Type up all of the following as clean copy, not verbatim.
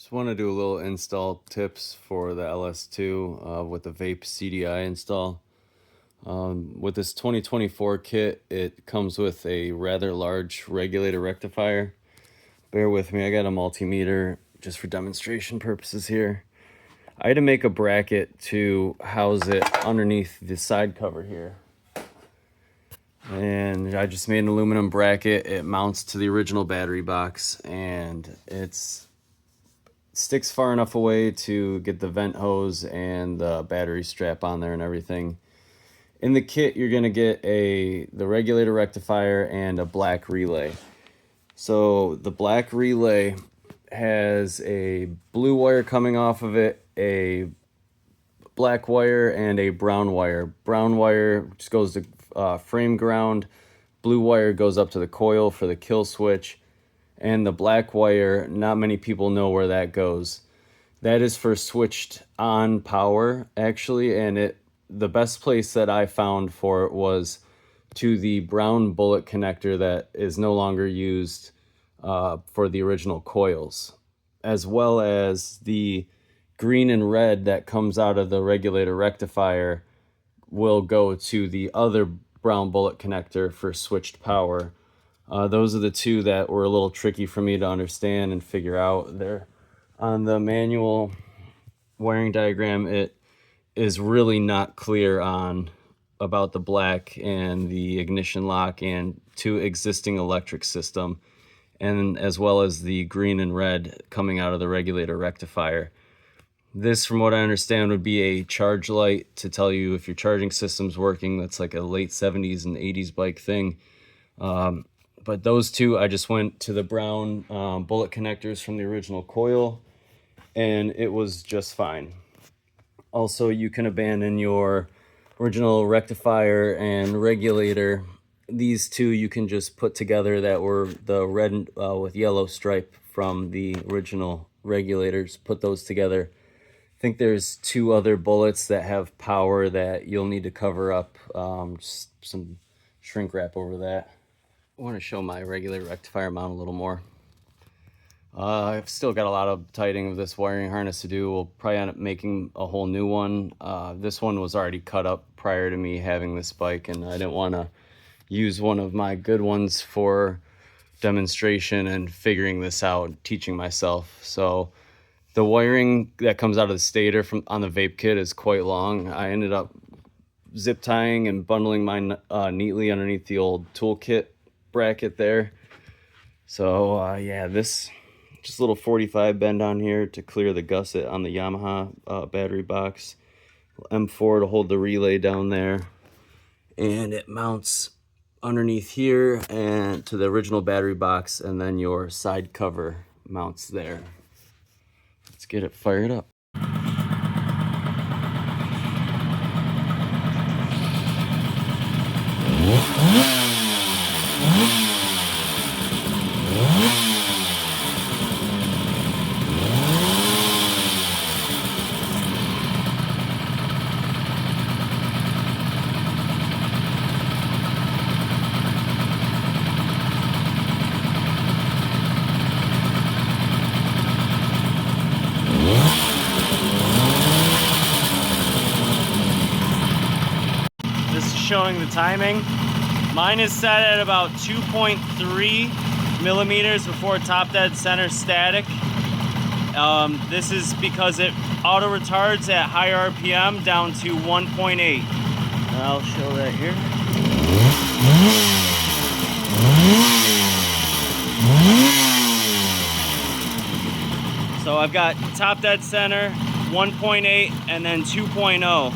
Just want to do a little install tips for the LS2 with the Vape CDI install. With this 2024 kit, it comes with a rather large regulator rectifier. Bear with me, I got a multimeter just for demonstration purposes here. I had to make a bracket to house it underneath the side cover here. And I just made an aluminum bracket. It mounts to the original battery box, and it sticks far enough away to get the vent hose and the battery strap on there and everything. In the kit, you're gonna get the regulator rectifier and a black relay. So the black relay has a blue wire coming off of it, a black wire, and a brown wire. Brown wire just goes to frame ground. Blue wire goes up to the coil for the kill switch. And the black wire, not many people know where that goes. That is for switched on power, actually, and the best place that I found for it was to the brown bullet connector that is no longer used for the original coils, as well as the green and red that comes out of the regulator rectifier will go to the other brown bullet connector for switched power. Those are the two that were a little tricky for me to understand and figure out. There on the manual wiring diagram, it is really not clear on about the black and the ignition lock and two existing electric system, and as well as the green and red coming out of the regulator rectifier. This, from what I understand, would be a charge light to tell you if your charging system's working. That's like a late 70s and 80s bike thing. But those two, I just went to the brown bullet connectors from the original coil, and it was just fine. Also, you can abandon your original rectifier and regulator. These two you can just put together that were the red with yellow stripe from the original regulators. Put those together. I think there's two other bullets that have power that you'll need to cover up, just some shrink wrap over that. I want to show my regulator rectifier mount a little more. I've still got a lot of tightening of this wiring harness to do. We'll probably end up making a whole new one. This one was already cut up prior to me having this bike, and I didn't want to use one of my good ones for demonstration and figuring this out, teaching myself. So the wiring that comes out of the stator on the vape kit is quite long. I ended up zip tying and bundling mine neatly underneath the old toolkit bracket there. So yeah, this just a little 45 bend on here to clear the gusset on the Yamaha battery box. M4 to hold the relay down there, and it mounts underneath here and to the original battery box, and then your side cover mounts there. Let's get it fired up. This is showing the timing. Mine is set at about 2.3 millimeters before top dead center static. This is because it auto retards at higher RPM down to 1.8. I'll show that here. So I've got top dead center, 1.8, and then 2.0.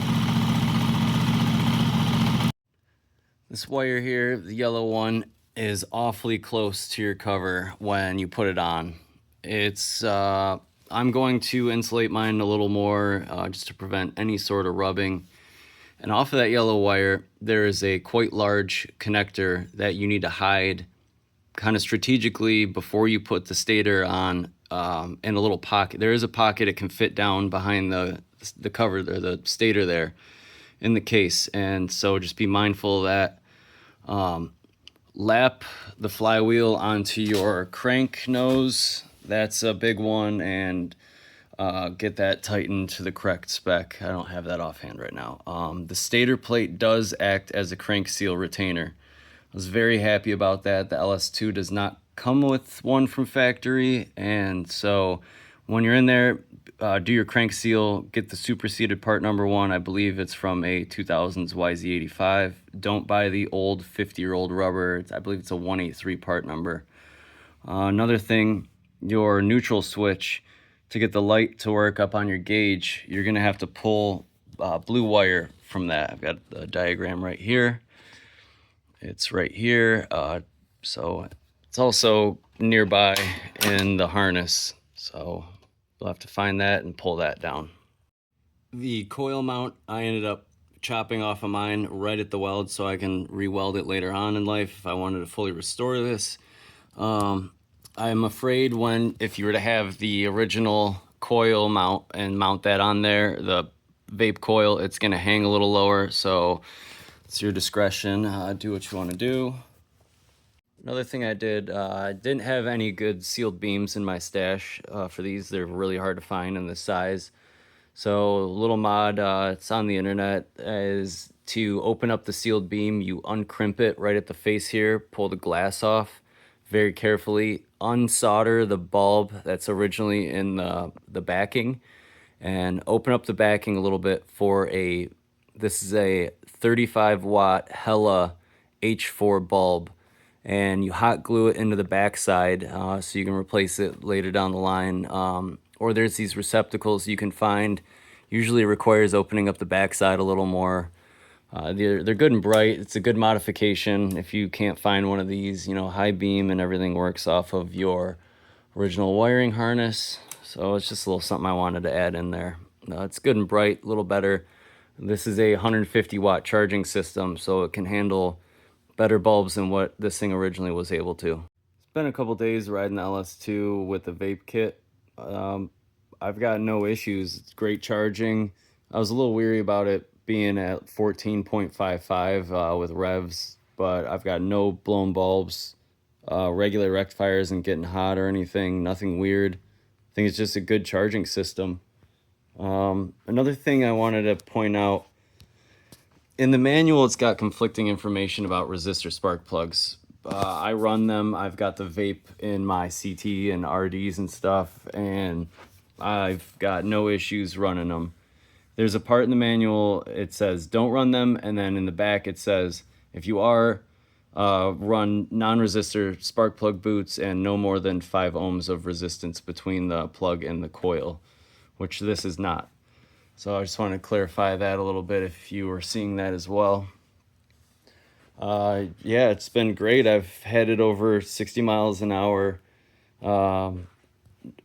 This wire here, the yellow one, is awfully close to your cover when you put it on. I'm going to insulate mine a little more just to prevent any sort of rubbing. And off of that yellow wire, there is a quite large connector that you need to hide kind of strategically before you put the stator on in a little pocket. There is a pocket it can fit down behind the cover there, the stator there in the case. And so just be mindful of that. Lap the flywheel onto your crank nose That's a big one, and get that tightened to the correct spec. I don't have that offhand right now. The stator plate does act as a crank seal retainer. I was very happy about that. The LS2 does not come with one from factory, and so when you're in there, do your crank seal, get the superseded part number 1. I believe it's from a 2000s YZ85. Don't buy the old 50-year-old rubber. I believe it's a 183 part number. Another thing, your neutral switch, to get the light to work up on your gauge, you're gonna have to pull blue wire from that. I've got the diagram right here. It's right here. So it's also nearby in the harness. So you'll have to find that and pull that down. The coil mount, I ended up chopping off of mine right at the weld so I can re-weld it later on in life if I wanted to fully restore this. I'm afraid if you were to have the original coil mount and mount that on there, the vape coil, it's gonna hang a little lower, so it's your discretion. Do what you want to do. Another thing I did, I didn't have any good sealed beams in my stash for these. They're really hard to find in this size. So a little mod, it's on the internet, is to open up the sealed beam, you uncrimp it right at the face here, pull the glass off very carefully, unsolder the bulb that's originally in the backing, and open up the backing a little bit for this is a 35 watt Hella H4 bulb, and you hot glue it into the backside so you can replace it later down the line. Or there's these receptacles you can find. Usually it requires opening up the backside a little more. They're good and bright. It's a good modification. If you can't find one of these, high beam and everything works off of your original wiring harness. So it's just a little something I wanted to add in there. It's good and bright, a little better. This is a 150 watt charging system, so it can handle better bulbs than what this thing originally was able to. It's been a couple days riding the LS2 with the vape kit. I've got no issues. It's great charging. I was a little weary about it being at 14.55 with revs, but I've got no blown bulbs. Regular rectifier isn't getting hot or anything, nothing weird. I think it's just a good charging system. Another thing I wanted to point out, in the manual it's got conflicting information about resistor spark plugs. I run them. I've got the vape in my CT and RDs and stuff, and I've got no issues running them. There's a part in the manual, it says don't run them, and then in the back it says if you are, run non-resistor spark plug boots and no more than 5 ohms of resistance between the plug and the coil, which this is not. So I just want to clarify that a little bit if you were seeing that as well. Yeah, it's been great. I've headed over 60 miles an hour.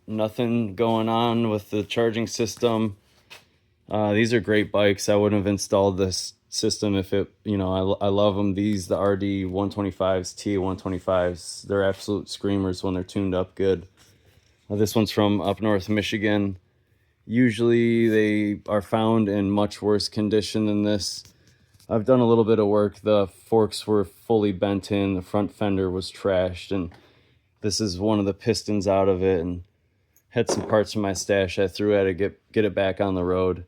Nothing going on with the charging system. These are great bikes. I wouldn't have installed this system if it, I love them. The RD 125s, TA 125s, they're absolute screamers when they're tuned up good. This one's from up north Michigan. Usually they are found in much worse condition than this. I've done a little bit of work. The forks were fully bent in, the front fender was trashed, and this is one of the pistons out of it, and had some parts from my stash I threw at it, get it back on the road.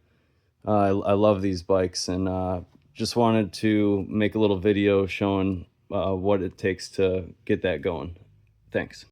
I love these bikes, and just wanted to make a little video showing what it takes to get that going. Thanks.